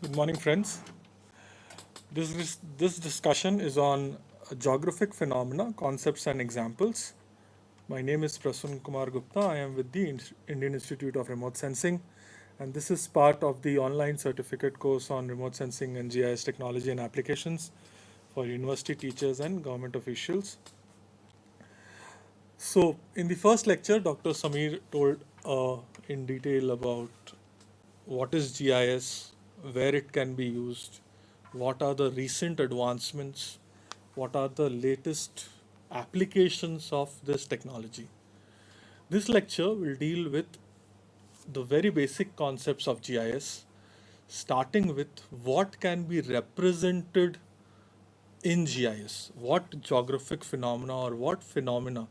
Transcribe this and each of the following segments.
Good morning, friends. This discussion is on geographic phenomena, concepts, and examples. My name is Prasun Kumar Gupta. I am with the Indian Institute of Remote Sensing, and this is part of the online certificate course on remote sensing and GIS technology and applications for university teachers and government officials. So, in the first lecture, Dr. Samir told in detail about what is GIS, where it can be used, what are the recent advancements, what are the latest applications of this technology. This lecture will deal with the very basic concepts of GIS, starting with what can be represented in GIS, what geographic phenomena or what phenomena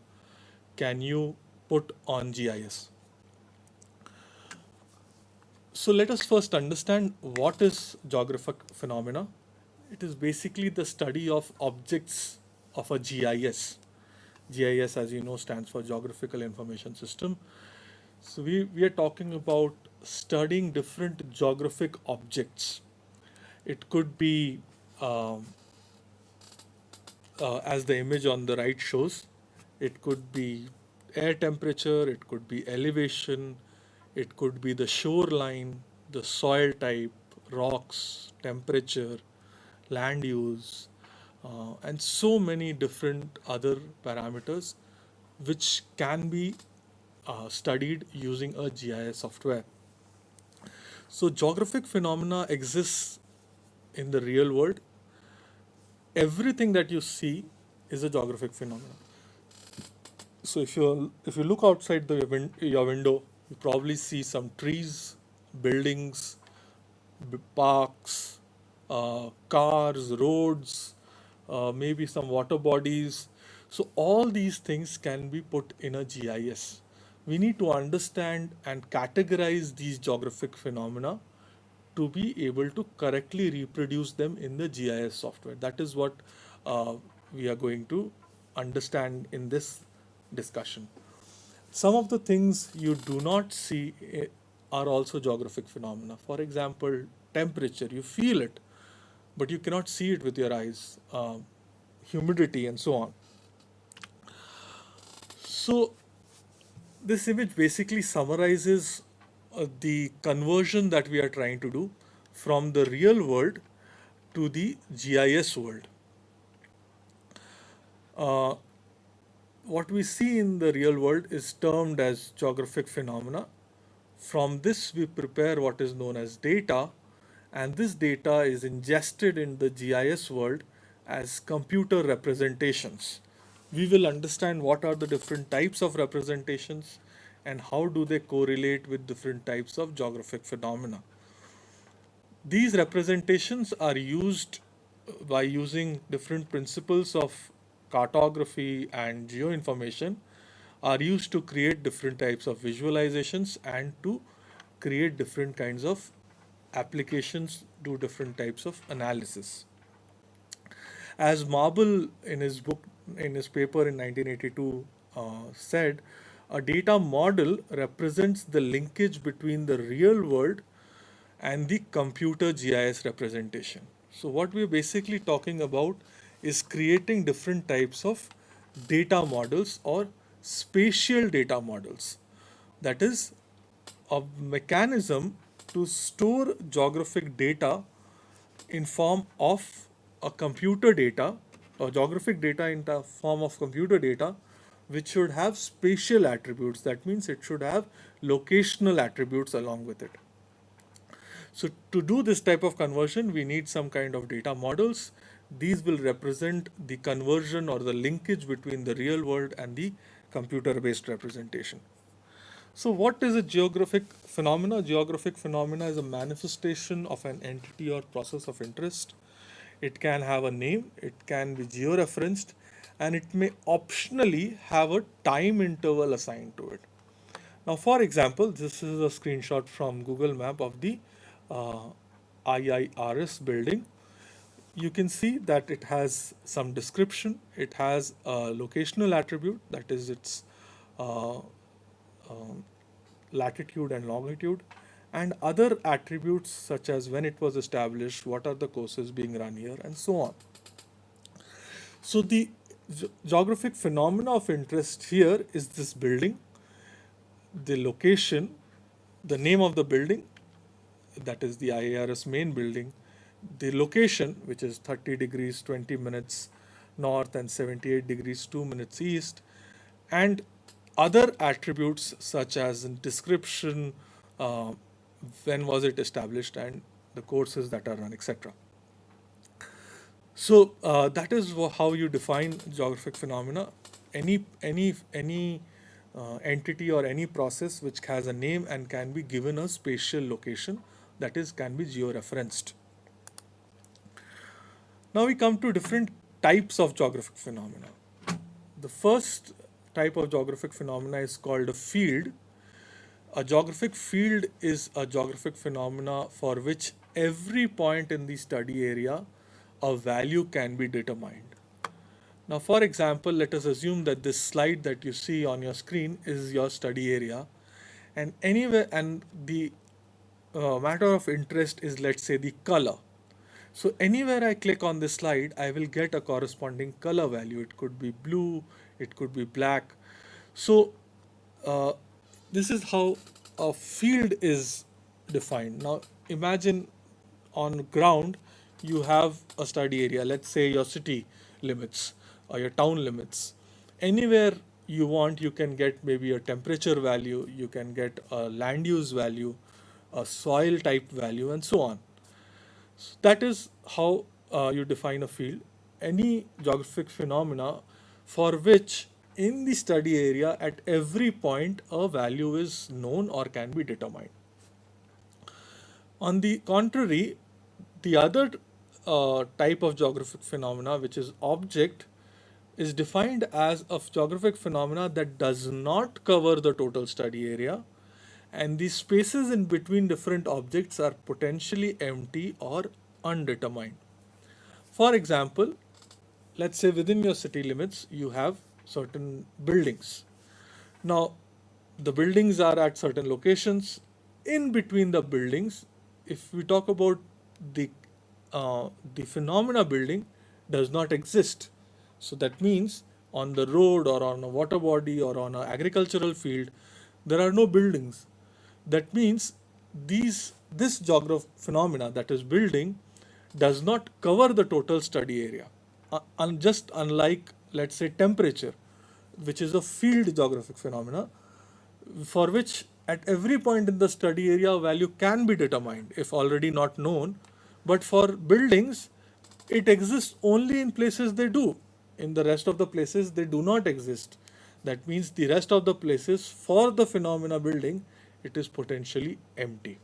can you put on GIS. So let us first understand what is geographic phenomena. It is basically the study of objects of a GIS. GIS, as you know, stands for Geographical Information System. So we are talking about studying different geographic objects. It could be, um, as the image on the right shows, it could be air temperature, it could be elevation, it could be the shoreline, the soil type, rocks, temperature, land use, and so many different other parameters which can be studied using a GIS software. So geographic phenomena exists in the real world. Everything that you see is a geographic phenomenon. So if you look outside your window, you probably see some trees, buildings, parks, cars, roads, maybe some water bodies. So all these things can be put in a GIS. We need to understand and categorize these geographic phenomena to be able to correctly reproduce them in the GIS software. That is what uh, we are going to understand in this discussion. Some of the things you do not see are also geographic phenomena. For example, temperature, you feel it, but you cannot see it with your eyes, humidity, and so on. So, this image basically summarizes the conversion that we are trying to do from the real world to the GIS world. Uh, what we see in the real world is termed as geographic phenomena. From this, we prepare what is known as data, and this data is ingested in the GIS world as computer representations. We will understand what are the different types of representations and how do they correlate with different types of geographic phenomena. These representations are used by using different principles of cartography and geoinformation are used to create different types of visualizations and to create different kinds of applications, do different types of analysis. As Marble in his book, in his paper in 1982 said, a data model represents the linkage between the real world and the computer GIS representation. So what we're basically talking about is creating different types of data models or spatial data models. That is a mechanism to store geographic data in form of a computer data or geographic data in the form of computer data which should have spatial attributes. That means it should have locational attributes along with it. So to do this type of conversion, we need some kind of data models. These will represent the conversion or the linkage between the real world and the computer-based representation. So what is a geographic phenomena? Geographic phenomena is a manifestation of an entity or process of interest. It can have a name, it can be georeferenced, and it may optionally have a time interval assigned to it. Now, for example, this is a screenshot from Google Map of the uh, IIRS building. You can see that it has some description. It has a locational attribute, that is its uh, um, latitude and longitude, and other attributes such as when it was established, what are the courses being run here, and so on. So the geographic phenomena of interest here is this building, the location, the name of the building, that is the IARS main building, the location, which is 30 degrees 20 minutes north and 78 degrees 2 minutes east, and other attributes such as in description, uh, when was it established, and the courses that are run, etc. So that is how you define geographic phenomena. Any entity or any process which has a name and can be given a spatial location, that is, can be georeferenced. Now we come to different types of geographic phenomena. The first type of geographic phenomena is called a field. A geographic field is a geographic phenomena for which every point in the study area a value can be determined. Now, for example, let us assume that this slide that you see on your screen is your study area, and anywhere, and the matter of interest is, let's say, the color. So anywhere I click on this slide, I will get a corresponding color value. It could be blue, it could be black. So uh, this is how a field is defined. Now imagine on ground you have a study area, let's say your city limits or your town limits. Anywhere you want, you can get maybe a temperature value, you can get a land use value, a soil type value, and so on. So that is how you define a field. Any geographic phenomena for which in the study area at every point a value is known or can be determined. On the contrary, the other type of geographic phenomena, which is object, is defined as a geographic phenomena that does not cover the total study area, and the spaces in between different objects are potentially empty or undetermined. For example, let's say within your city limits you have certain buildings. Now, the buildings are at certain locations. In between the buildings, if we talk about the the phenomena building, does not exist. So that means on the road or on a water body or on an agricultural field, there are no buildings. That means this geographic phenomena, that is building, does not cover the total study area. Just unlike, let's say, temperature, which is a field geographic phenomena, for which at every point in the study area value can be determined if already not known, but for buildings it exists only in places they do. In the rest of the places they do not exist. That means the rest of the places for the phenomena building, it is potentially empty.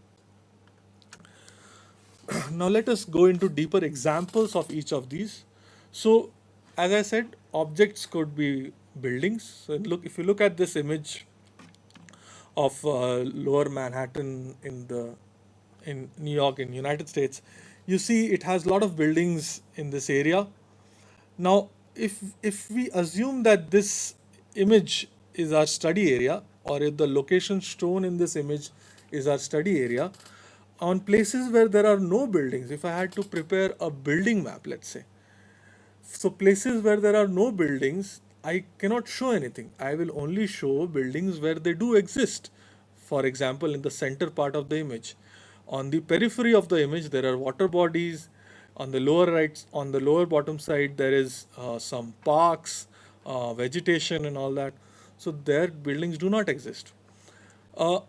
Now let us go into deeper examples of each of these. So as I said, objects could be buildings. So look, if you look at this image of Lower Manhattan in New York in United States, you see it has a lot of buildings in this area. Now, if we assume that this image is our study area, or if the location shown in this image is our study area, on places where there are no buildings, if I had to prepare a building map, let's say, so places where there are no buildings, I cannot show anything. I will only show buildings where they do exist. For example, in the center part of the image. On the periphery of the image, there are water bodies. On the lower right, on the lower bottom side, there is some parks, vegetation, and all that. So their buildings do not exist. Uh,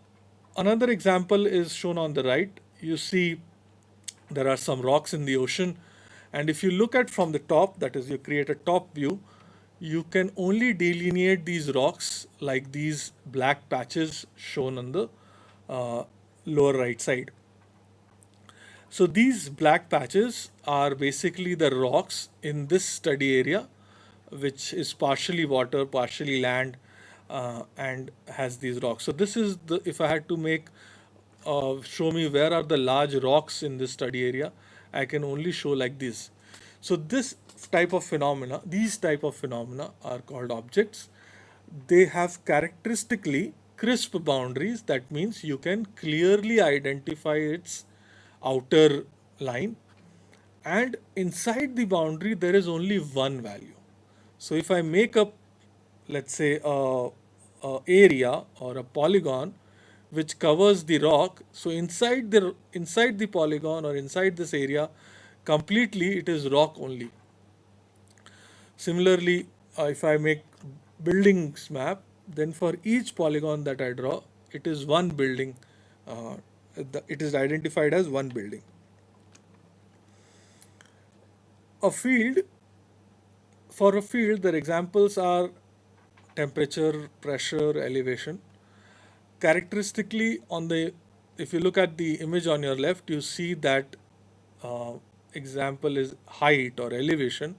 Another example is shown on the right. You see there are some rocks in the ocean, and if you look at from the top, that is, you create a top view, you can only delineate these rocks like these black patches shown on the uh, lower right side. So these black patches are basically the rocks in this study area, which is partially water, partially land, and has these rocks. So this is the, if I had to make show me where are the large rocks in this study area, I can only show like this. So this type of these type of phenomena are called objects. They have characteristically crisp boundaries. That means you can clearly identify its outer line, and inside the boundary there is only one value. So if I make up, let's say, a area or a polygon which covers the rock, so inside the polygon or inside this area completely it is rock only. Similarly, if I make buildings map, then for each polygon that I draw, it is one building. Uh, it is identified as one building. A field, for a field, their examples are temperature, pressure, elevation. Characteristically, if you look at the image on your left, you see that uh, example is height or elevation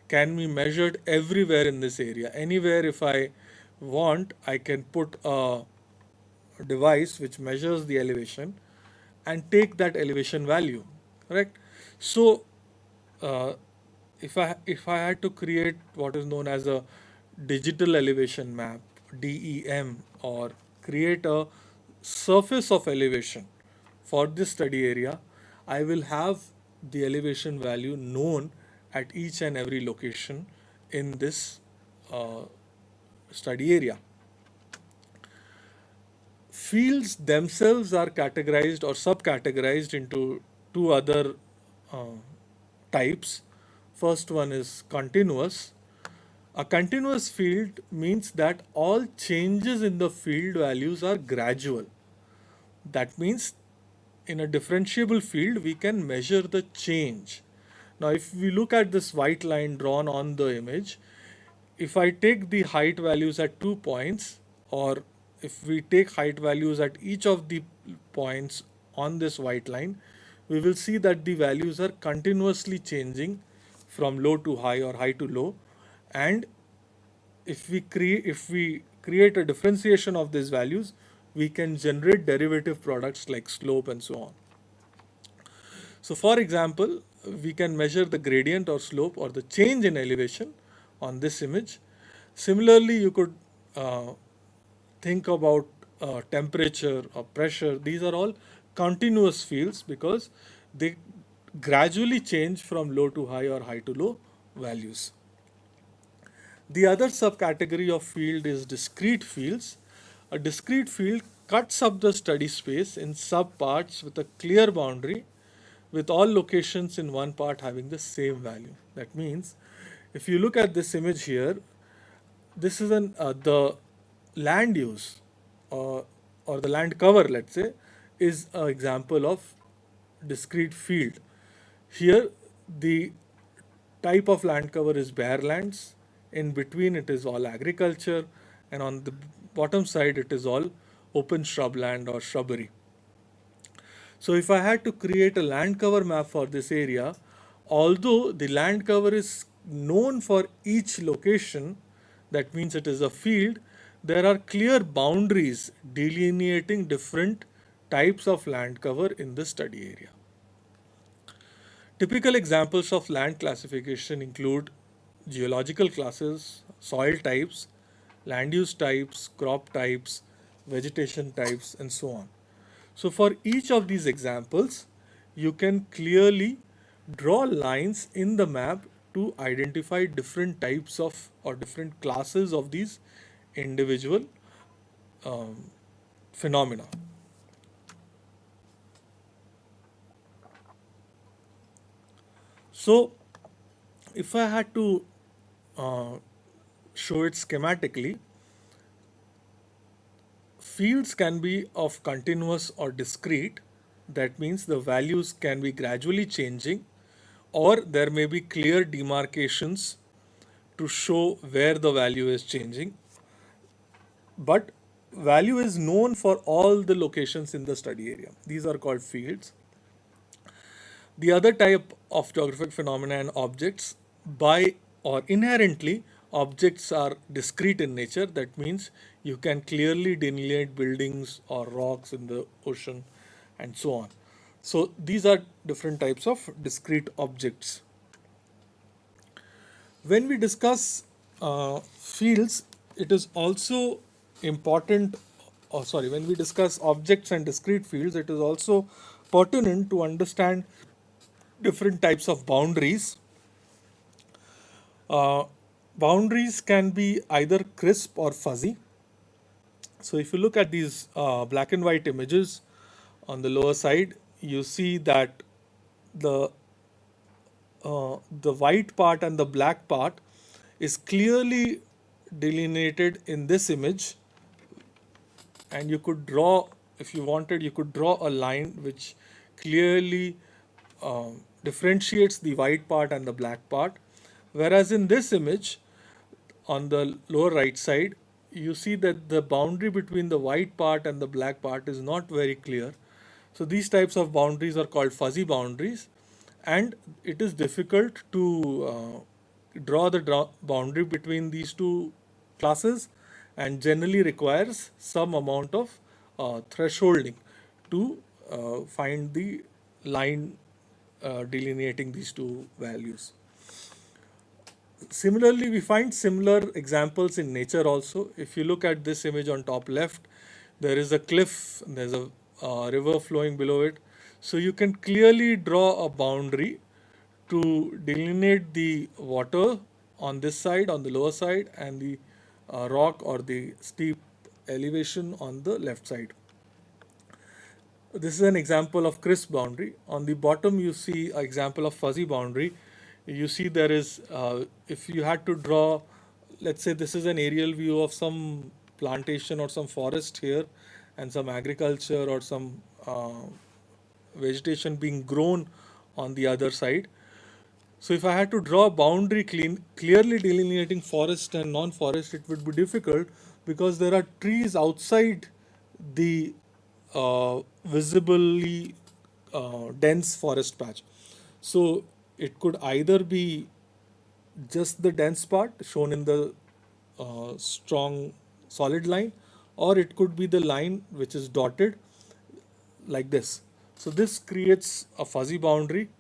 can be measured everywhere in this area. Anywhere, if I want, I can put a device which measures the elevation and take that elevation value, correct? So uh, if I had to create what is known as a digital elevation map, DEM, or create a surface of elevation for this study area, I will have the elevation value known at each and every location in this uh, study area. Fields themselves are categorized or subcategorized into two other uh, types. First one is continuous. A continuous field means that all changes in the field values are gradual. That means in a differentiable field, we can measure the change. Now, if we look at this white line drawn on the image, if I take the height values at 2 points, or if we take height values at each of the points on this white line, we will see that the values are continuously changing from low to high or high to low. And if we create a differentiation of these values, we can generate derivative products like slope and so on. So for example, we can measure the gradient or slope or the change in elevation on this image. Similarly, you could uh, think about temperature or pressure. These are all continuous fields because they gradually change from low to high or high to low values. The other subcategory of field is discrete fields. A discrete field cuts up the study space in subparts with a clear boundary, with all locations in one part having the same value. That means if you look at this image here, this is the land use uh, or the land cover, let's say, is an example of discrete field. Here, the type of land cover is bare lands. In between, it is all agriculture, and on the bottom side, it is all open shrubland or shrubbery. So, if I had to create a land cover map for this area, although the land cover is known for each location, that means it is a field, there are clear boundaries delineating different types of land cover in the study area. Typical examples of land classification include geological classes, soil types, land use types, crop types, vegetation types, and so on. So, for each of these examples, you can clearly draw lines in the map to identify different types of or different classes of these individual um, phenomena. So, if I had to uh, show it schematically, fields can be of continuous or discrete. That means the values can be gradually changing, or there may be clear demarcations to show where the value is changing. But value is known for all the locations in the study area. These are called fields. The other type of geographic phenomena and objects, by or inherently, objects are discrete in nature. That means you can clearly delineate buildings or rocks in the ocean and so on. So these are different types of discrete objects. When we discuss fields, it is also important when we discuss objects and discrete fields, it is also pertinent to understand different types of boundaries. Uh, Boundaries can be either crisp or fuzzy. So if you look at these black and white images on the lower side, you see that the the white part and the black part is clearly delineated in this image, and you could draw, if you wanted, you could draw a line which clearly differentiates the white part and the black part. Whereas in this image, on the lower right side, you see that the boundary between the white part and the black part is not very clear. So these types of boundaries are called fuzzy boundaries, and it is difficult to draw the boundary between these two classes, and generally requires some amount of thresholding to find the line delineating these two values. Similarly, we find similar examples in nature also. If you look at this image on top left, there is a cliff, there's a river flowing below it. So you can clearly draw a boundary to delineate the water on this side, on the lower side, and the rock or the steep elevation on the left side. This is an example of crisp boundary. On the bottom, you see an example of fuzzy boundary. You see there is, if you had to draw, let's say this is an aerial view of some plantation or some forest here, and some agriculture or some vegetation being grown on the other side. So if I had to draw a boundary clearly delineating forest and non-forest, it would be difficult because there are trees outside the visibly dense forest patch. So it could either be just the dense part shown in the strong solid line, or it could be the line which is dotted like this. So this creates a fuzzy boundary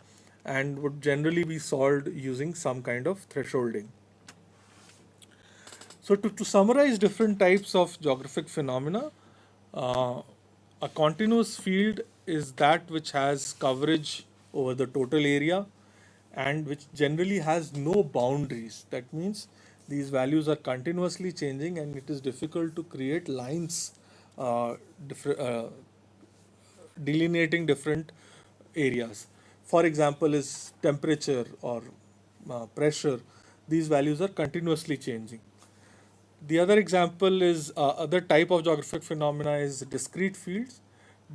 and would generally be solved using some kind of thresholding. So to summarize different types of geographic phenomena, uh, a continuous field is that which has coverage over the total area and which generally has no boundaries. That means these values are continuously changing and it is difficult to create lines uh, delineating different areas. For example, is temperature or pressure. These values are continuously changing. The other example is other type of geographic phenomena is discrete fields.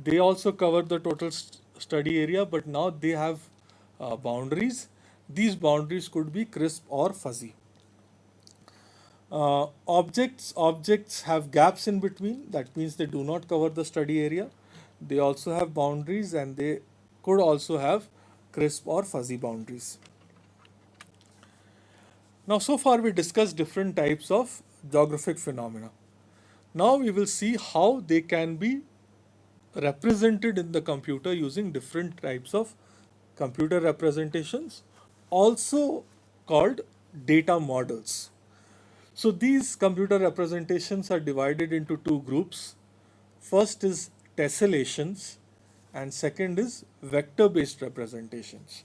They also cover the total study area, but now they have boundaries. These boundaries could be crisp or fuzzy. Objects have gaps in between. That means they do not cover the study area. They also have boundaries, and they could also have crisp or fuzzy boundaries. Now, so far we discussed different types of geographic phenomena. Now we will see how they can be represented in the computer using different types of computer representations, also called data models. So these computer representations are divided into two groups. First is tessellations, and second is vector based representations.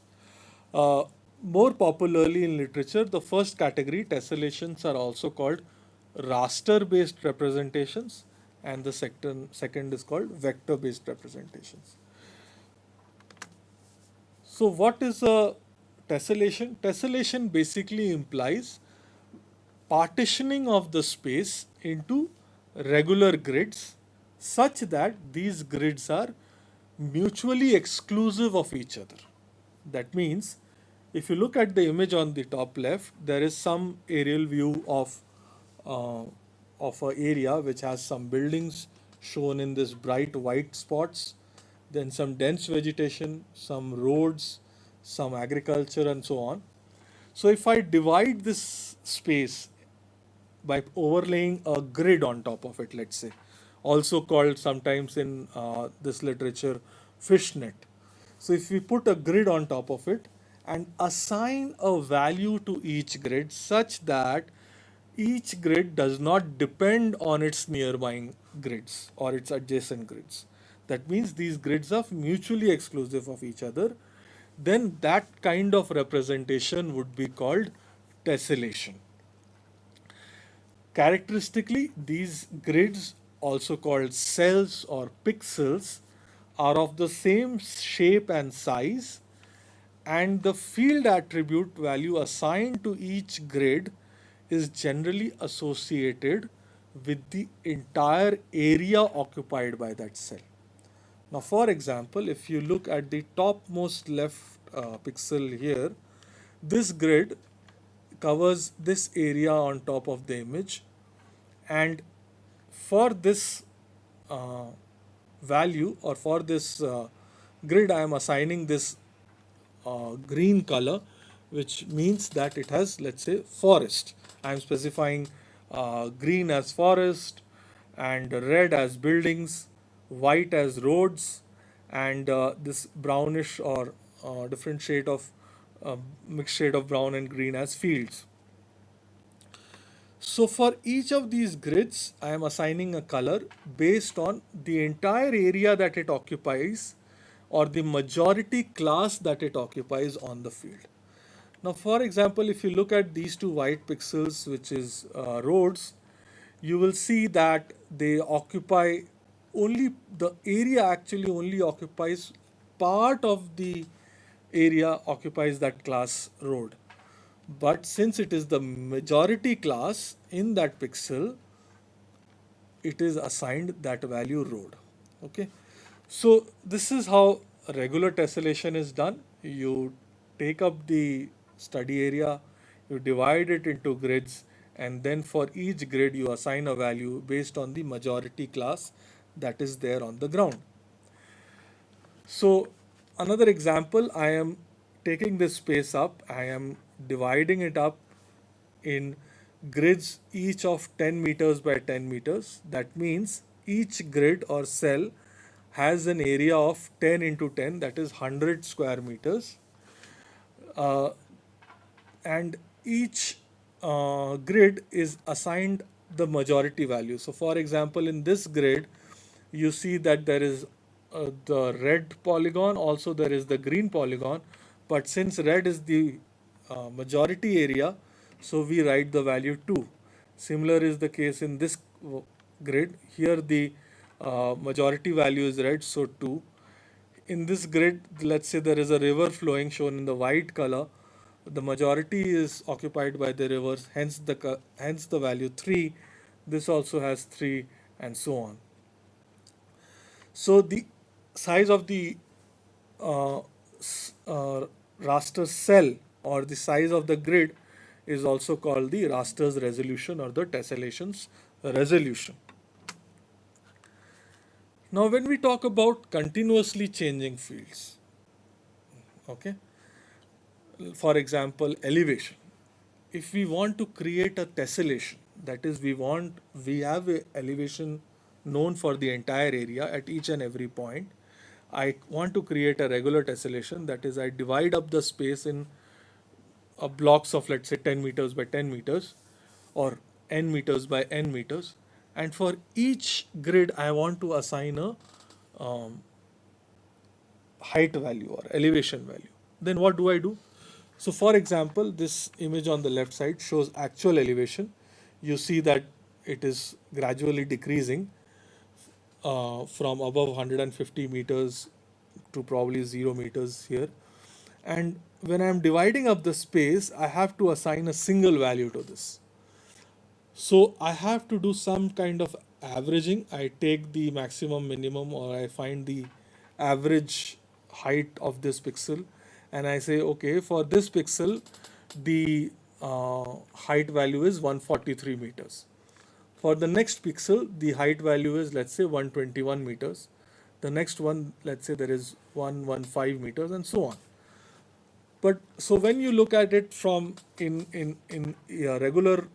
Uh, More popularly in literature, the first category, tessellations, are also called raster based representations, and the second is called vector based representations. So, what is a tessellation? Tessellation basically implies partitioning of the space into regular grids such that these grids are mutually exclusive of each other. That means if you look at the image on the top left, there is some aerial view uh, of an area which has some buildings shown in this bright white spots, then some dense vegetation, some roads, some agriculture, and so on. So if I divide this space by overlaying a grid on top of it, let's say, also called sometimes in this literature fishnet. So if we put a grid on top of it and assign a value to each grid such that each grid does not depend on its grids or its adjacent grids. That means these grids are mutually exclusive of each other. Then that kind of representation would be called tessellation. Characteristically, these grids, also called cells or pixels, are of the same shape and size, and the field attribute value assigned to each grid is generally associated with the entire area occupied by that cell. Now, for example, if you look at the topmost left pixel here, this grid covers this area on top of the image, and for this uh, value or for this grid, I am assigning this green color, which means that it has, let's say, forest. I am specifying green as forest, and red as buildings, white as roads, and this brownish or different shade of mixed shade of brown and green as fields. So for each of these grids, I am assigning a color based on the entire area that it occupies or the majority class that it occupies on the field. Now, for example, if you look at these two white pixels, which is roads, you will see that they occupy only the area actually only occupies part of the area occupies that class road. But since it is the majority class in that pixel, it is assigned that value road. Okay. So this is how regular tessellation is done. You take up the study area, you divide it into grids, and then for each grid you assign a value based on the majority class that is there on the ground. So another example, I am taking this space up, I am dividing it up in grids each of 10 meters by 10 meters. That means each grid or cell has an area of 10 into 10, that is 100 square meters. Uh, and each grid is assigned the majority value. So, for example, in this grid, you see that there is the red polygon, also there is the green polygon, but since red is the majority area, so we write the value 2. Similar is the case in this grid. Here the majority value is red, so 2. In this grid, let's say there is a river flowing shown in the white color. The majority is occupied by the rivers, hence the value 3. This also has 3, and so on. So the size of the uh, raster cell or the size of the grid is also called the raster's resolution or the tessellation's resolution. Now, when we talk about continuously changing fields, okay, for example, elevation. If we want to create a tessellation, that is, we have a elevation known for the entire area at each and every point. I want to create a regular tessellation, that is, I divide up the space in blocks of, let's say, 10 meters by 10 meters or n meters by n meters, and for each grid I want to assign a height value or elevation value. Then what do I do? So for example, this image on the left side shows actual elevation. You see that it is gradually decreasing from above 150 meters to probably 0 meters here. And when I'm dividing up the space, I have to assign a single value to this. So I have to do some kind of averaging. I take the maximum, minimum, or I find the average height of this pixel, and I say, okay, for this pixel, the height value is 143 meters. For the next pixel, the height value is, let's say, 121 meters. The next one, let's say there is 115 meters, and so on. But so when you look at it from in a regular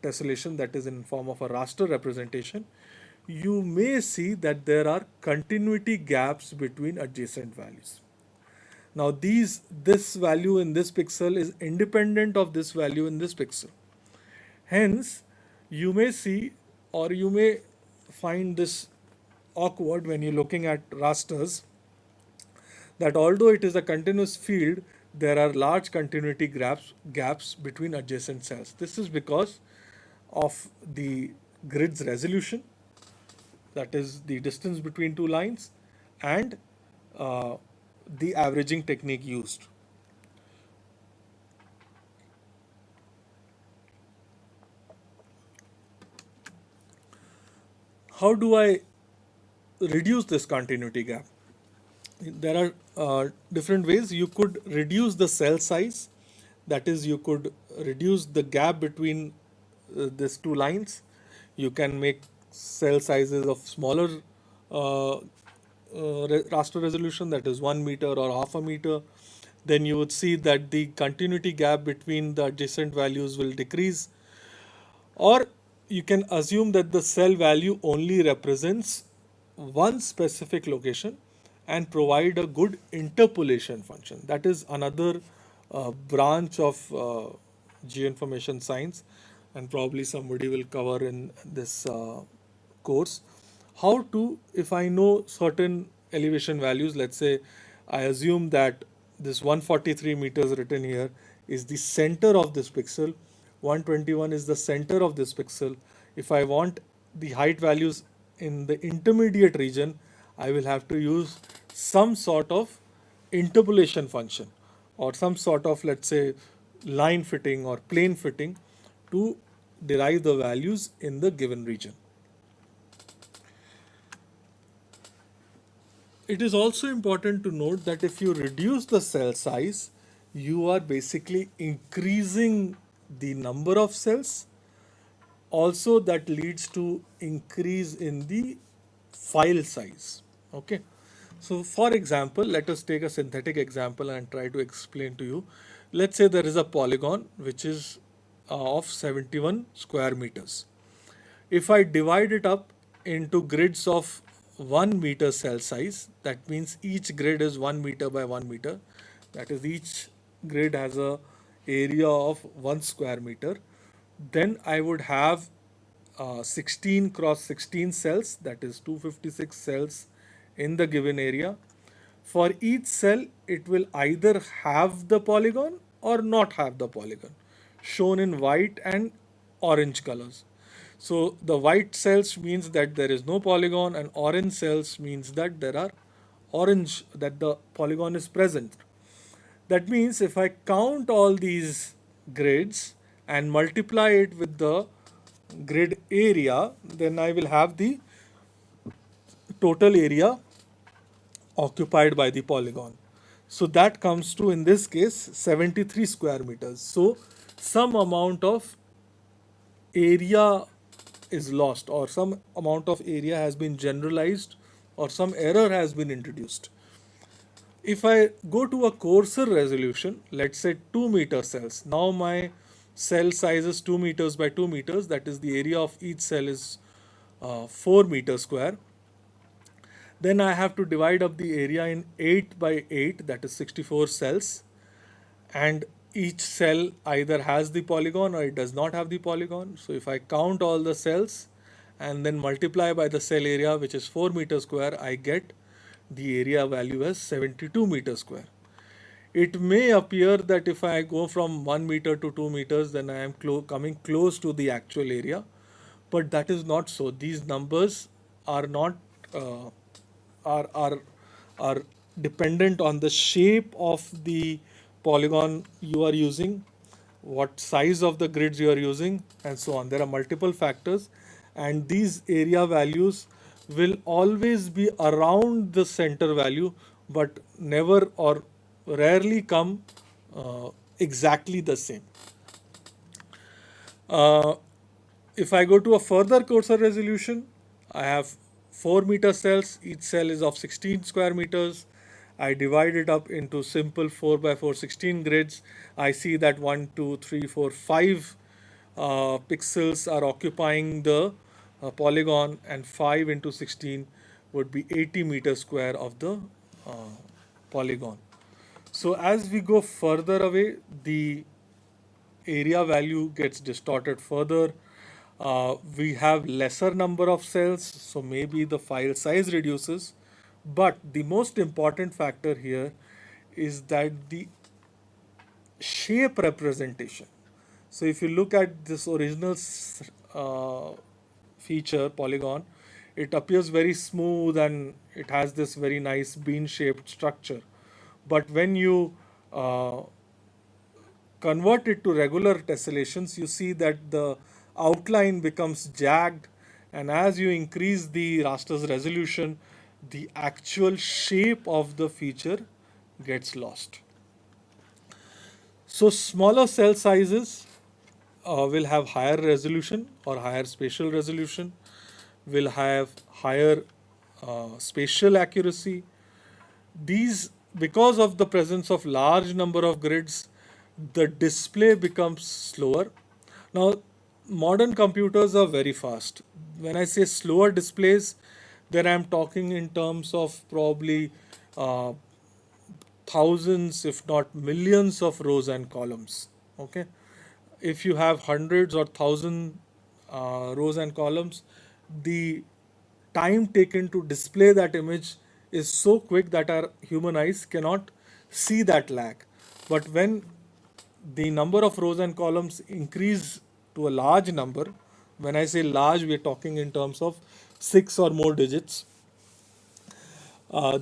tessellation, that is in form of a raster representation, you may see that there are continuity gaps between adjacent values. Now this value in this pixel is independent of this value in this pixel. Hence, you may see or you may find this awkward when you're looking at rasters, that although it is a continuous field, there are large continuity gaps between adjacent cells. This is because of the grid's resolution, that is the distance between two lines, and uh, the averaging technique used. How do I reduce this continuity gap? There are different ways. You could reduce the cell size, that is, you could reduce the gap between these two lines. You can make cell sizes of smaller raster resolution, that is 1 meter or half a meter. Then you would see that the continuity gap between the adjacent values will decrease. Or you can assume that the cell value only represents one specific location and provide a good interpolation function. That is another branch of geoinformation science, and probably somebody will cover in this course. How to, if I know certain elevation values, let's say I assume that this 143 meters written here is the center of this pixel, 121 is the center of this pixel. If I want the height values in the intermediate region, I will have to use some sort of interpolation function, or some sort of, let's say, line fitting or plane fitting to derive the values in the given region. It is also important to note that if you reduce the cell size, you are basically increasing the number of cells. Also, that leads to increase in the file size. Okay. So for example, let us take a synthetic example and try to explain to you. Let's say there is a polygon which is of 71 square meters. If I divide it up into grids of 1 meter cell size, that means each grid is 1 meter by 1 meter. That is, each grid has a area of 1 square meter. Then I would have 16 cross 16 cells, that is 256 cells in the given area. For each cell, it will either have the polygon or not have the polygon, shown in white and orange colors. So the white cells means that there is no polygon, and orange cells means that there are orange, that the polygon is present. That means if I count all these grids and multiply it with the grid area, then I will have the total area occupied by the polygon. So that comes to, in this case, 73 square meters. So some amount of area is lost, or some amount of area has been generalized, or some error has been introduced. If I go to a coarser resolution, let's say 2 meter cells, now my cell size is 2 meters by 2 meters, that is, the area of each cell is 4 meters square. Then I have to divide up the area in 8 by 8, that is 64 cells, and each cell either has the polygon or it does not have the polygon. So if I count all the cells and then multiply by the cell area, which is 4 meters square, I get the area value as 72 meters square. It may appear that if I go from 1 meter to 2 meters, then I am coming close to the actual area, but that is not so. These numbers are not uh, are are dependent on the shape of the polygon you are using, what size of the grids you are using, and so on. There are multiple factors, and these area values will always be around the center value, but never or rarely come exactly the same. Uh, if I go to a further coarser resolution, I have 4 meter cells. Each cell is of 16 square meters. I divide it up into simple 4 by 4 16 grids. I see that 1, 2, 3, 4, 5 pixels are occupying the polygon, and 5 into 16 would be 80 meters square of the uh, polygon. So as we go further away, the area value gets distorted further. We have lesser number of cells, so maybe the file size reduces. But the most important factor here is that the shape representation. So if you look at this original feature polygon, it appears very smooth and it has this very nice bean shaped structure. But when you uh, convert it to regular tessellations, you see that the outline becomes jagged, and as you increase the raster's resolution, the actual shape of the feature gets lost. So smaller cell sizes will have higher resolution or higher spatial resolution, will have higher spatial accuracy. These, because of the presence of large number of grids, the display becomes slower. Now, modern computers are very fast. When I say slower displays, then I'm talking in terms of probably uh, thousands, if not millions, of rows and columns. Okay, if you have hundreds or thousand rows and columns, the time taken to display that image is so quick that our human eyes cannot see that lag. But when the number of rows and columns increase to a large number, when I say large, we are talking in terms of six or more digits,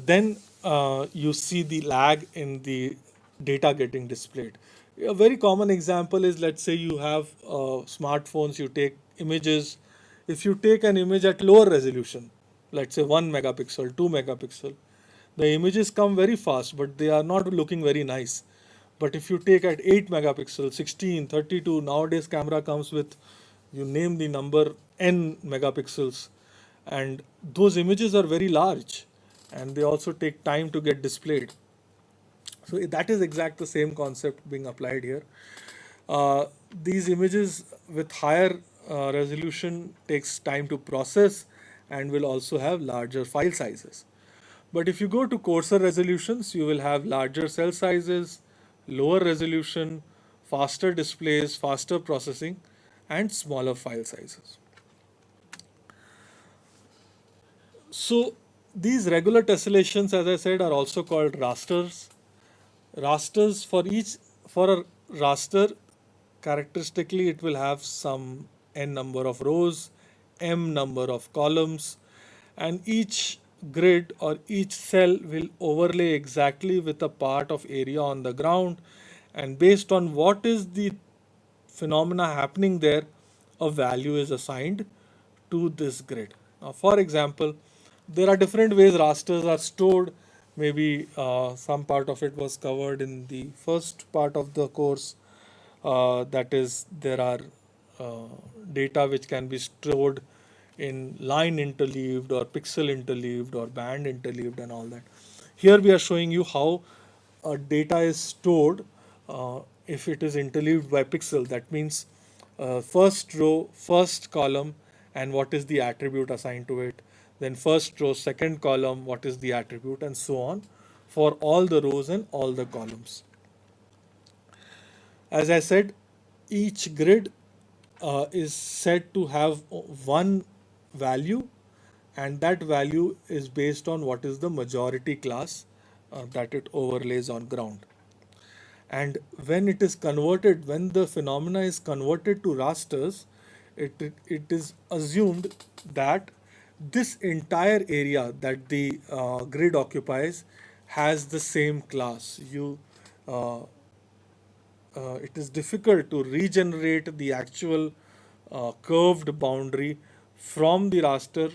then you see the lag in the data getting displayed. A very common example is, let's say you have smartphones, you take images. If you take an image at lower resolution, let's say 1 megapixel, 2 megapixel, the images come very fast, but they are not looking very nice. But if you take at 8 megapixel, 16, 32, nowadays camera comes with, you name the number, n megapixels, and those images are very large, and they also take time to get displayed. So that is exact the same concept being applied here. These images with higher resolution takes time to process and will also have larger file sizes. But if you go to coarser resolutions, you will have larger cell sizes, lower resolution, faster displays, faster processing, and smaller file sizes. So these regular tessellations, as I said, are also called rasters. Rasters, for a raster, characteristically it will have some n number of rows, m number of columns, and each grid or each cell will overlay exactly with a part of area on the ground, and based on what is the phenomena happening there, a value is assigned to this grid. Now, for example, there are different ways rasters are stored. Maybe some part of it was covered in the first part of the course. That is, there are uh, data which can be stored in line interleaved or pixel interleaved or band interleaved and all that. Here we are showing you how data is stored if it is interleaved by pixel. That means first row, first column, and what is the attribute assigned to it. Then first row, second column, what is the attribute, and so on for all the rows and all the columns. As I said, each grid is said to have one value, and that value is based on what is the majority class that it overlays on ground. And when it is converted, when the phenomena is converted to rasters, it is assumed that this entire area that the grid occupies has the same class. Uh, it is difficult to regenerate the actual curved boundary from the raster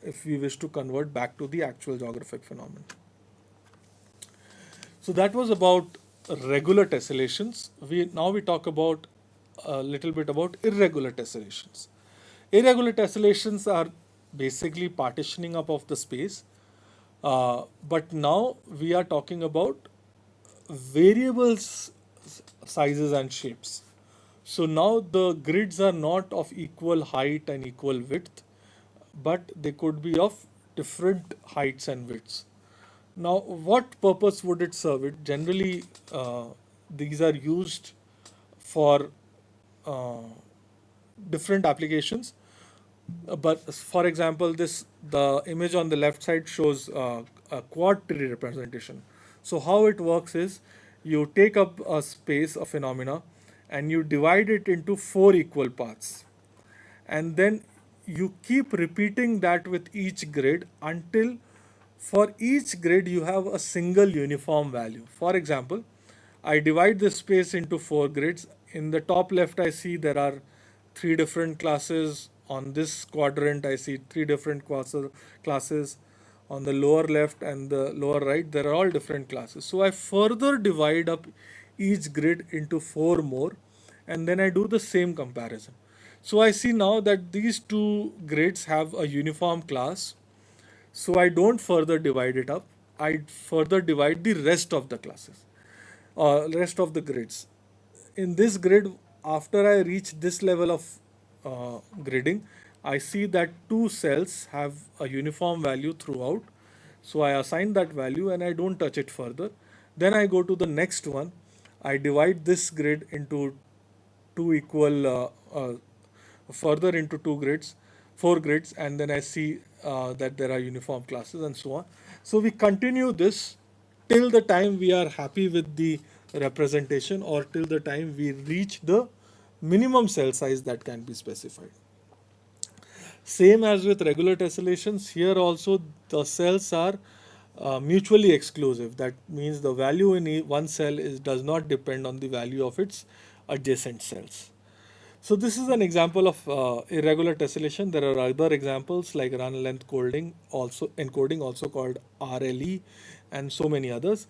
if we wish to convert back to the actual geographic phenomenon. So that was about regular tessellations. We talk about a little bit about irregular tessellations. Irregular tessellations are basically partitioning up of the space, but now we are talking about variables sizes and shapes. So now the grids are not of equal height and equal width, but they could be of different heights and widths. Now, what purpose would it serve? It generally, these are used for uh, different applications. But for example, the image on the left side shows a quad tree representation. So how it works is you take up a space, a phenomena, and you divide it into four equal parts, and then you keep repeating that with each grid until for each grid you have a single uniform value. For example, I divide this space into four grids. In the top left, I see there are three different classes. On this quadrant, I see three different classes. On the lower left and the lower right, there are all different classes. So I further divide up each grid into four more, and then I do the same comparison. So I see now that these two grids have a uniform class, so I don't further divide it up. I further divide the rest of the classes, rest of the grids. In this grid, after I reach this level of gridding, I see that two cells have a uniform value throughout. So I assign that value and I don't touch it further. Then I go to the next one. I divide this grid into two equal further into two grids, four grids, and then I see that there are uniform classes and so on. So we continue this till the time we are happy with the representation or till the time we reach the minimum cell size that can be specified. Same as with regular tessellations, here also the cells are mutually exclusive. That means the value in one cell does not depend on the value of its adjacent cells. So this is an example of irregular tessellation. There are other examples like run length encoding, also called RLE, and so many others.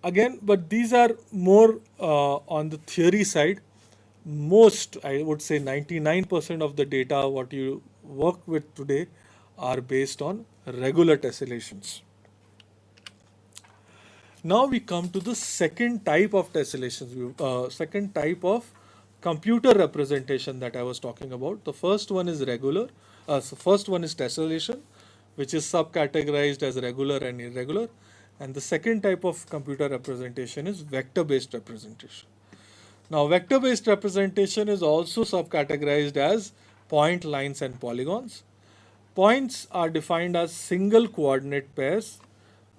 Again, but these are more on the theory side. Most, I would say 99% of the data what you work with today are based on regular tessellations. Now we come to the second type of tessellations, second type of computer representation that I was talking about. The first one is regular. So first one is tessellation, which is subcategorized as regular and irregular. And the second type of computer representation is vector-based representation. Now, vector-based representation is also subcategorized as point, lines, and polygons. Points are defined as single coordinate pairs,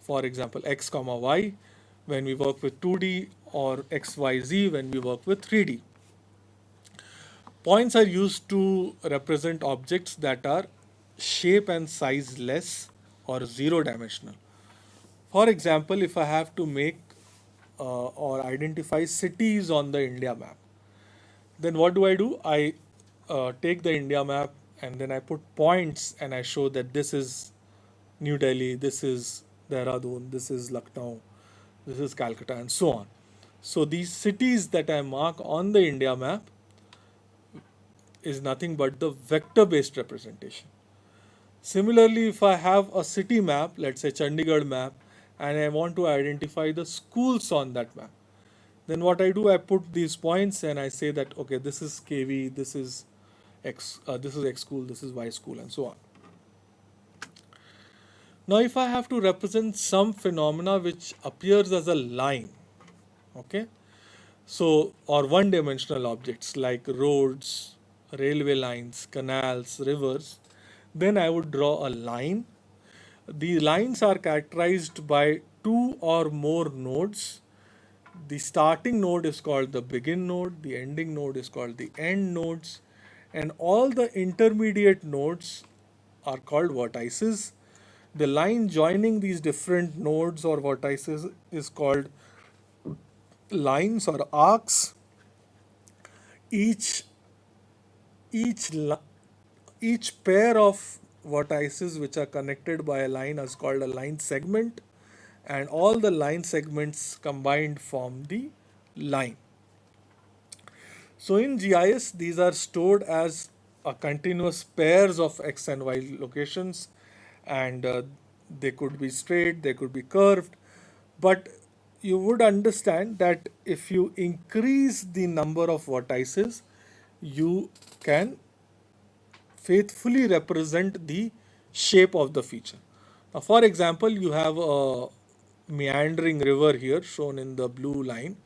for example, x comma y when we work with 2D or xyz when we work with 3D. Points are used to represent objects that are shape and size less or zero dimensional. For example, if I have to make or identify cities on the India map, then what do? I take the India map and then I put points and I show that this is New Delhi, this is Dehradun, this is Lucknow, this is Calcutta, and so on. So these cities that I mark on the India map is nothing but the vector-based representation. Similarly, if I have a city map, let's say Chandigarh map, and I want to identify the schools on that map, then what I do, I put these points and I say that okay, this is KV, this is X school, this is Y school, and so on. Now, if I have to represent some phenomena which appears as a line, okay, so or one-dimensional objects like roads, railway lines, canals, rivers, then I would draw a line. The lines are characterized by two or more nodes. The starting node is called the begin node, the ending node is called the end nodes, and all the intermediate nodes are called vertices. The line joining these different nodes or vertices is called lines or arcs. Each each each pair of vertices which are connected by a line is called a line segment, and all the line segments combined form the line. So in GIS, these are stored as a continuous pairs of x and y locations, and they could be straight, they could be curved, but you would understand that if you increase the number of vertices, you can faithfully represent the shape of the feature. Now, for example, you have a meandering river here shown in the blue line.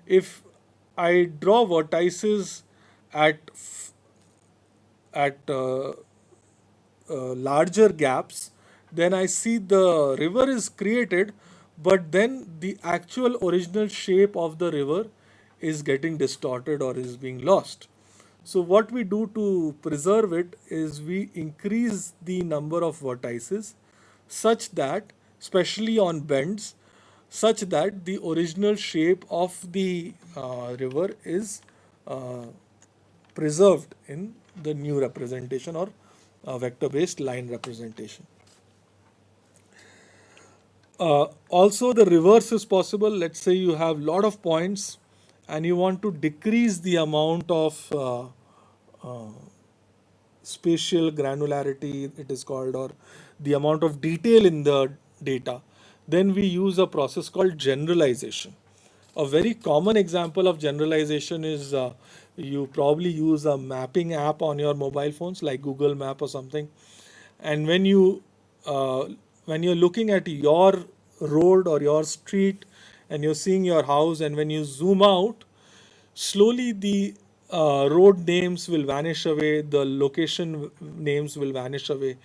If I draw vertices at larger gaps, then I see the river is created, but then the actual original shape of the river is getting distorted or is being lost. So what we do to preserve it is we increase the number of vertices such that, especially on bends, such that the original shape of the river is uh, preserved in the new representation or vector based line representation. Also, the reverse is possible. Let's say you have lot of points and you want to decrease the amount of spatial granularity, it is called, or the amount of detail in the data. Then we use a process called generalization. A very common example of generalization is you probably use a mapping app on your mobile phones like Google Map or something, and uh, when you're looking at your road or your street and you're seeing your house, and when you zoom out, slowly the road names will vanish away, the names will vanish away,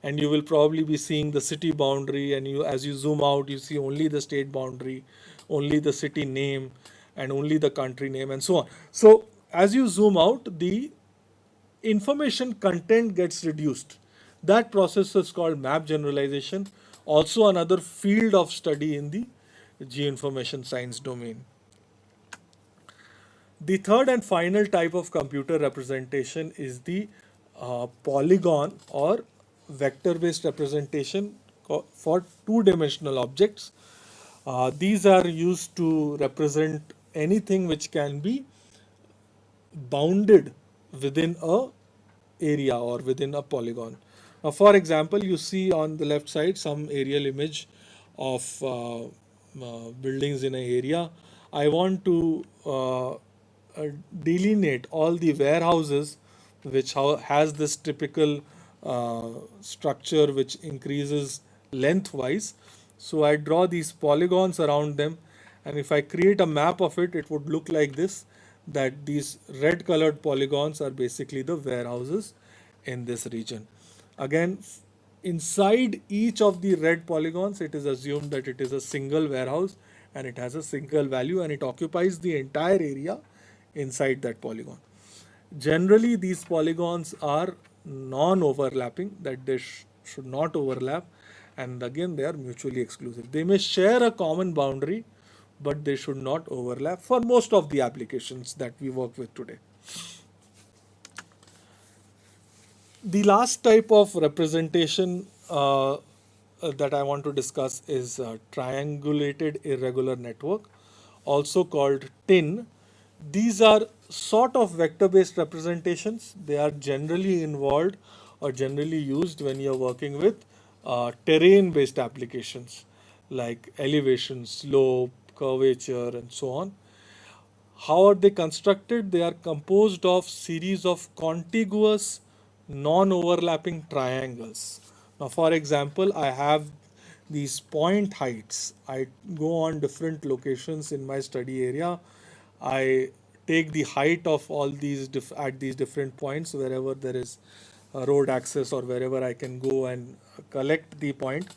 and you will probably be seeing the city boundary, and you, as you zoom out, you see only the state boundary, only the city name, and only the country name, and so on. So as you zoom out, the information content gets reduced. That process is called map generalization, also another field of study in the geoinformation science domain. The third and final type of computer representation is the polygon or vector based representation for two-dimensional objects. These are used to represent anything which can be bounded within a area or within a polygon. Now, for example, you see on the left side some aerial image of buildings in an area. I want to delineate all the warehouses which has this typical structure which increases lengthwise. So I draw these polygons around them, and if I create a map of it, it would look like this, that these red colored polygons are basically the warehouses in this region. Again, inside each of the red polygons, it is assumed that it is a single warehouse and it has a single value and it occupies the entire area inside that polygon. Generally, these polygons are non-overlapping, that they should not overlap, and again, they are mutually exclusive. They may share a common boundary, but they should not overlap for most of the applications that we work with today. The last type of representation that I want to discuss is triangulated irregular network, also called TIN. These are sort of vector based representations. They are generally involved or generally used when you're working with terrain based applications like elevation, slope, curvature, and so on. How are they constructed? They are composed of series of contiguous non-overlapping triangles. Now, for example, I have these point heights. I go on different locations in my study area. I take the height of all these at these different points wherever there is a road access or wherever I can go and collect the point.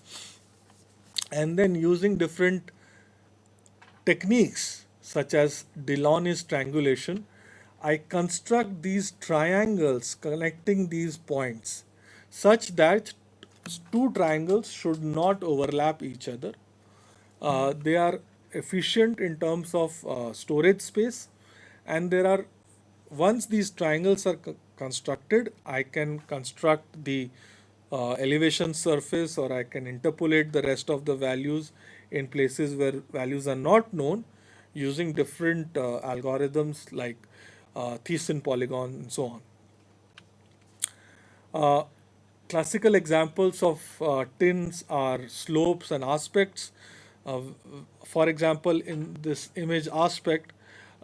And then using different techniques such as Delaunay's triangulation, I construct these triangles connecting these points such that two triangles should not overlap each other. They are efficient in terms of storage space, and there are, once these triangles are constructed, I can construct the elevation surface, or I can interpolate the rest of the values in places where values are not known using different algorithms like Thiessen polygon and so on. Uh, Classical examples of tins are slopes and aspects. Uh, for example, in this image aspect,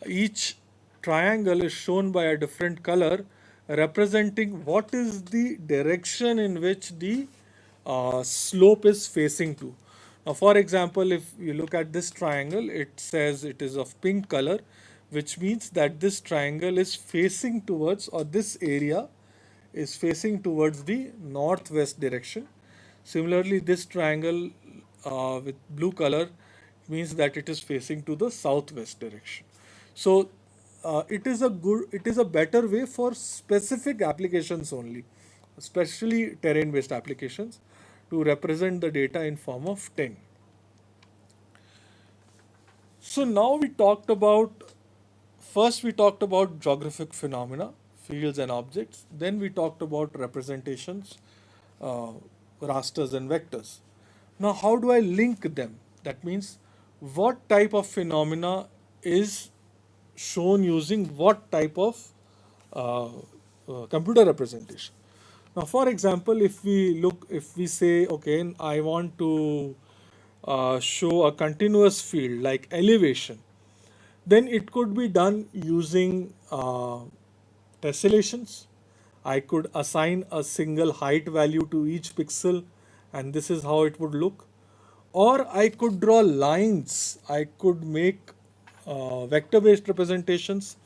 each triangle is shown by a different color representing what is the direction in which the slope is facing to. Now, for example, if you look at this triangle, it says it is of pink color, which means that this triangle is facing towards, or this area is facing towards the northwest direction. Similarly, this triangle with blue color means that it is facing to the southwest direction. So it is a better way for specific applications only, especially terrain-based applications, to represent the data in form of 10. So now first we talked about geographic phenomena, fields and objects. Then we talked about representations, uh, rasters and vectors. Now, how do I link them? That means what type of phenomena is shown using what type of uh, computer representation. Now, for example, if we say, okay, I want to show a continuous field like elevation, then it could be done using tessellations. I could assign a single height value to each pixel, and this is how it would look. Or I could draw lines. I could make vector-based representations.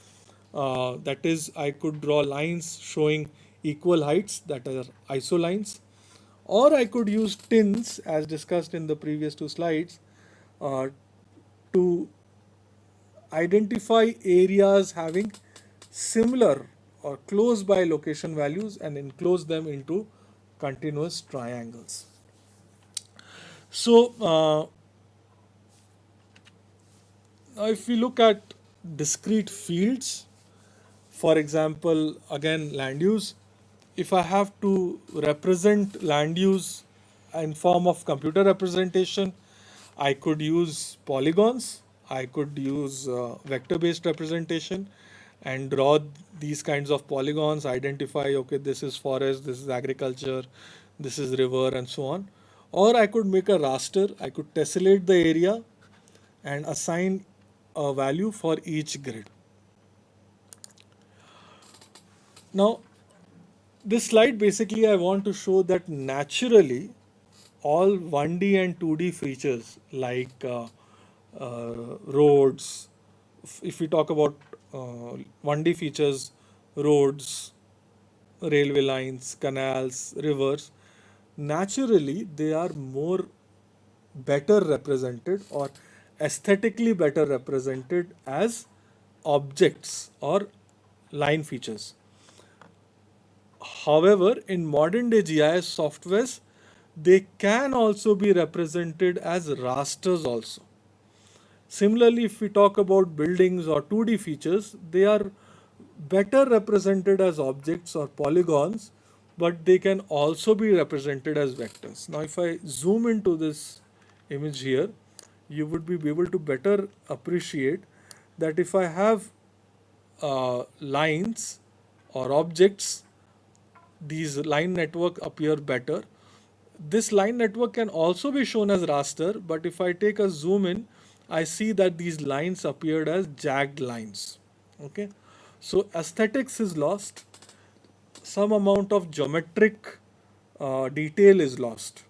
That is, I could draw lines showing equal heights, that are isolines. Or I could use tins, as discussed in the previous two slides, uh, to identify areas having similar or close by location values and enclose them into continuous triangles. So, now if we look at discrete fields, for example, again land use, if I have to represent land use in form of computer representation, I could use polygons, I could use vector-based representation and draw these kinds of polygons, identify, okay, this is forest, this is agriculture, this is river, and so on. Or I could make a raster, I could tessellate the area and assign a value for each grid. Now, this slide basically I want to show that naturally all 1D and 2D features like roads, if we talk about 1D features, roads, railway lines, canals, rivers, naturally they are more better represented or aesthetically better represented as objects or line features. However, in modern day GIS softwares, they can also be represented as rasters also. Similarly, if we talk about buildings or 2D features, they are better represented as objects or polygons, but they can also be represented as vectors. Now, if I zoom into this image here, you would be able to better appreciate that if I have lines or objects, these line network appear better. This line network can also be shown as raster, but if I take a zoom in, I see that these lines appeared as jagged lines. Okay, so aesthetics is lost, some amount of geometric detail is lost.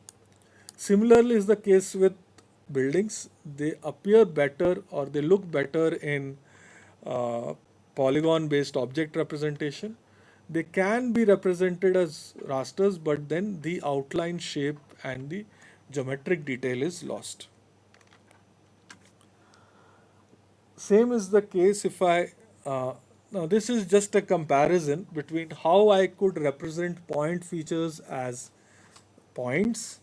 Similarly is the case with buildings. They appear better or they look better in uh, polygon based object representation. They can be represented as rasters, but then the outline shape and the geometric detail is lost. Same is the case if now this is just a comparison between how I could represent point features as points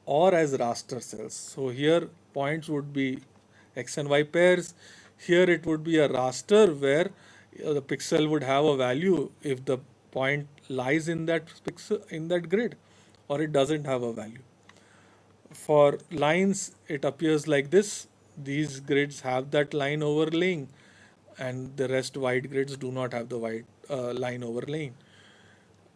or as raster cells. So here points would be x and y pairs. Here it would be a raster where the pixel would have a value if the point lies in that pixel in that grid, or it doesn't have a value. For lines, it appears like this. These grids have that line overlaying, and the rest white grids do not have the white line overlaying.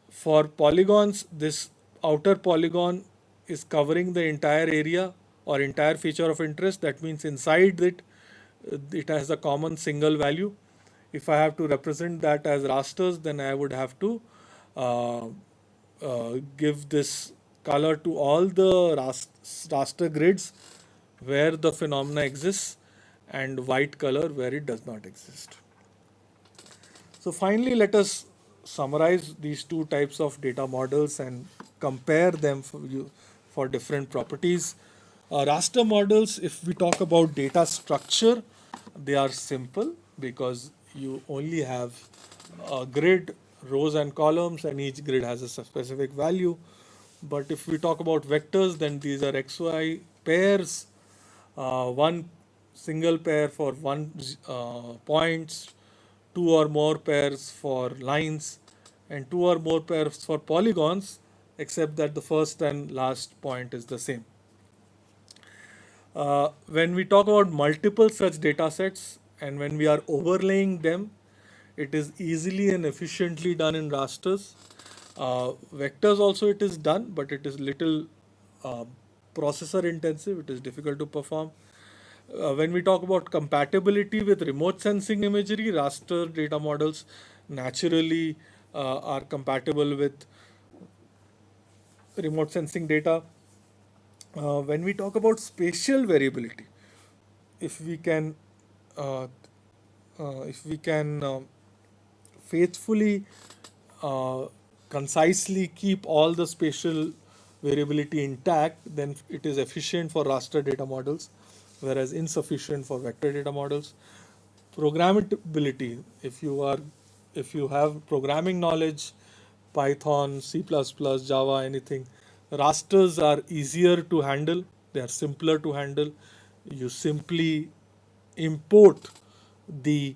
For polygons, this outer polygon is covering the entire area or entire feature of interest. That means inside it, it has a common single value. If I have to represent that as rasters, then I would have to uh, give this color to all the raster grids where the phenomena exists and white color where it does not exist. So finally, let us summarize these two types of data models and compare them for different properties. Raster models, if we talk about data structure, they are simple because you only have a grid, rows and columns, and each grid has a specific value. But if we talk about vectors, then these are XY pairs, one single pair for points, two or more pairs for lines, and two or more pairs for polygons, except that the first and last point is the same. When we talk about multiple such data sets and when we are overlaying them, it is easily and efficiently done in rasters. Vectors also it is done, but it is little uh, processor intensive. It is difficult to perform. When we talk about compatibility with remote sensing imagery, raster data models naturally are compatible with remote sensing data. When we talk about spatial variability, if we can, uh, if we can faithfully, uh, concisely keep all the spatial variability intact, then it is efficient for raster data models, whereas insufficient for vector data models. Programmability, if you have programming knowledge, Python, C++, Java, anything, rasters are easier to handle, they are simpler to handle. You simply import the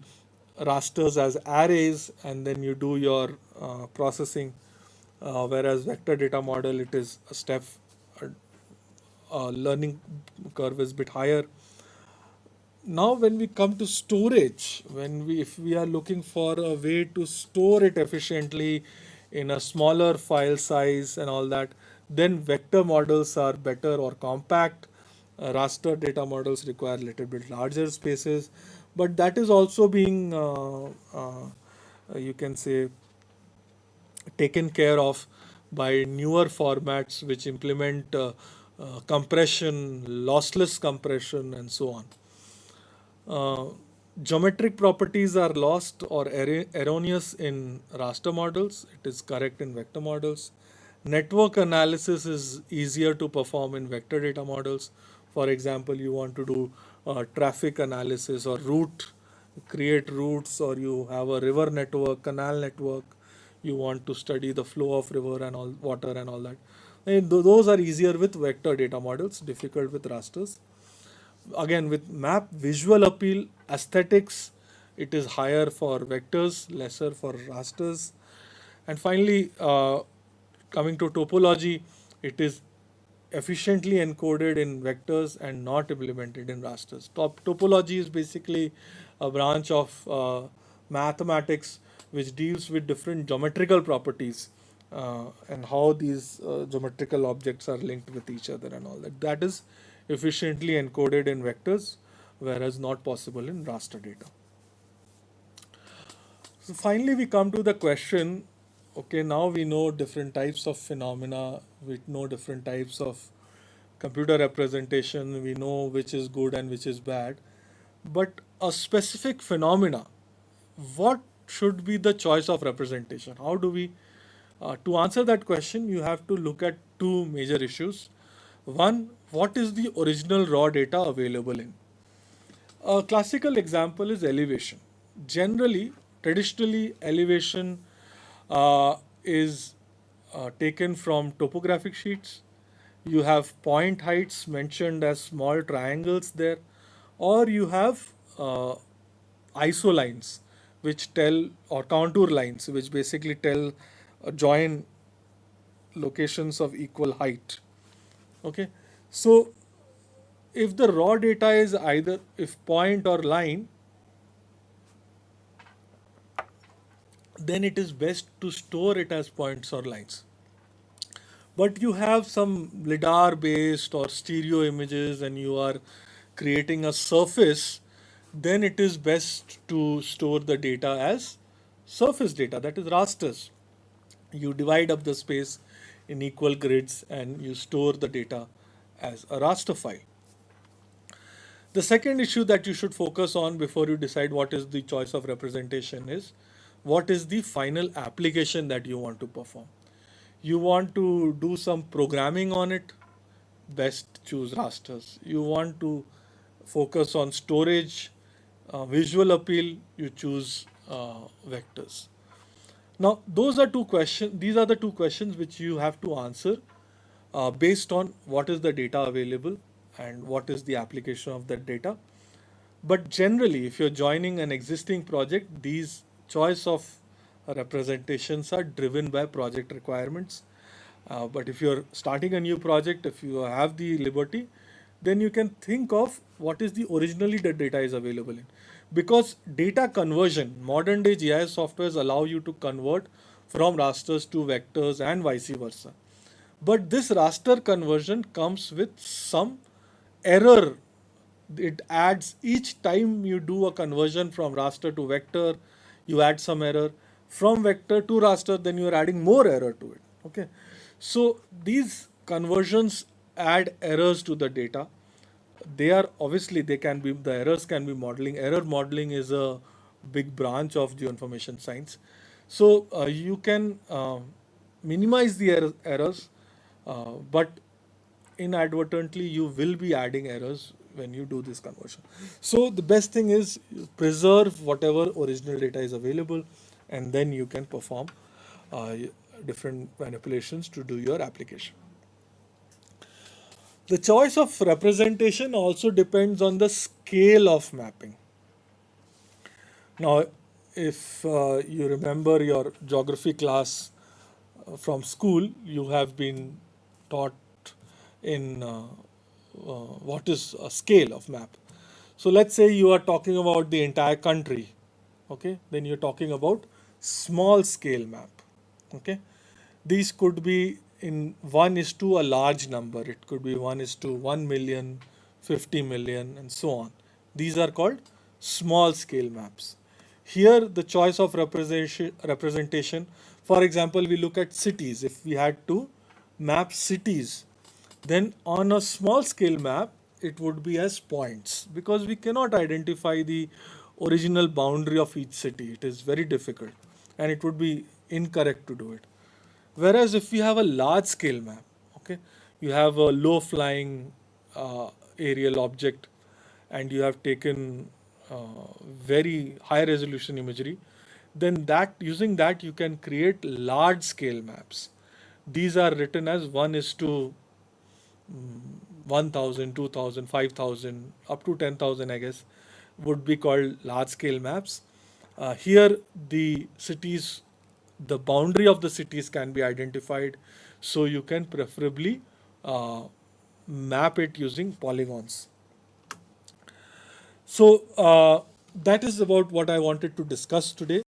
rasters as arrays and then you do your processing, whereas vector data model, it is a step, uh, learning curve is a bit higher. Now when we come to storage, when we if we are looking for a way to store it efficiently in a smaller file size and all that, then vector models are better or compact. Raster data models require a little bit larger spaces, but that is also being, you can say, taken care of by newer formats which implement compression, lossless compression, and so on. Uh, Geometric properties are lost or erroneous in raster models. It is correct in vector models. Network analysis is easier to perform in vector data models. For example, you want to do traffic analysis or create routes, or you have a river network, canal network. You want to study the flow of river and all water and all that. And those are easier with vector data models, difficult with rasters. Again, with map visual appeal, aesthetics, it is higher for vectors, lesser for rasters. And finally, coming to topology, it is efficiently encoded in vectors and not implemented in rasters. Topology is basically a branch of mathematics which deals with different geometrical properties, and how these geometrical objects are linked with each other and all that. That is efficiently encoded in vectors, whereas not possible in raster data. So finally, we come to the question, okay, now we know different types of phenomena, we know different types of computer representation, we know which is good and which is bad, but a specific phenomena, what should be the choice of representation? How do we, to answer that question, you have to look at two major issues. One, what is the original raw data available in? A classical example is elevation. Generally, traditionally, elevation is taken from topographic sheets. You have point heights mentioned as small triangles there, or you have iso lines which tell, or contour lines which basically tell, join locations of equal height. Okay, so if the raw data is either if point or line, then it is best to store it as points or lines. But you have some lidar based or stereo images and you are creating a surface, then it is best to store the data as surface data, that is rasters. You divide up the space in equal grids and you store the data as a raster file. The second issue that you should focus on before you decide what is the choice of representation is what is the final application that you want to perform. You want to do some programming on it, best choose rasters. You want to focus on storage, visual appeal, you choose vectors. Now, those are two questions. These are the two questions which you have to answer based on what is the data available and what is the application of that data. But generally, if you're joining an existing project, these choice of representations are driven by project requirements. But if you're starting a new project, if you have the liberty, then you can think of what is the originally the data is available in. Because data conversion, modern day GIS softwares allow you to convert from rasters to vectors and vice versa. But this raster conversion comes with some error. It adds each time you do a conversion from raster to vector, you add some error. From vector to raster, then you are adding more error to it. Okay. So these conversions add errors to the data. They are obviously they can be the errors can be modeling. Error modeling is a big branch of geoinformation science. So you can minimize the errors, but inadvertently you will be adding errors when you do this conversion. So the best thing is you preserve whatever original data is available, and then you can perform uh, different manipulations to do your application. The choice of representation also depends on the scale of mapping. Now, if you remember your geography class from school, you have been taught in what is a scale of map. So let's say you are talking about the entire country, okay? Then you're talking about small scale map, okay? These could be in 1 is to a large number. It could be 1 is to 1 million, 50 million, and so on. These are called small scale maps. Here, the choice of representation, for example, we look at cities. If we had to map cities, then on a small scale map, it would be as points because we cannot identify the original boundary of each city. It is very difficult and it would be incorrect to do it. Whereas if you have a large scale map, okay, you have a low flying aerial object and you have taken very high resolution imagery, then that using that you can create large scale maps. These are written as 1 is to 1000, 2000, 5000, up to 10,000, I guess, would be called large scale maps. Here, the cities, the boundary of the cities can be identified, so you can preferably uh, map it using polygons. So, that is about what I wanted to discuss today.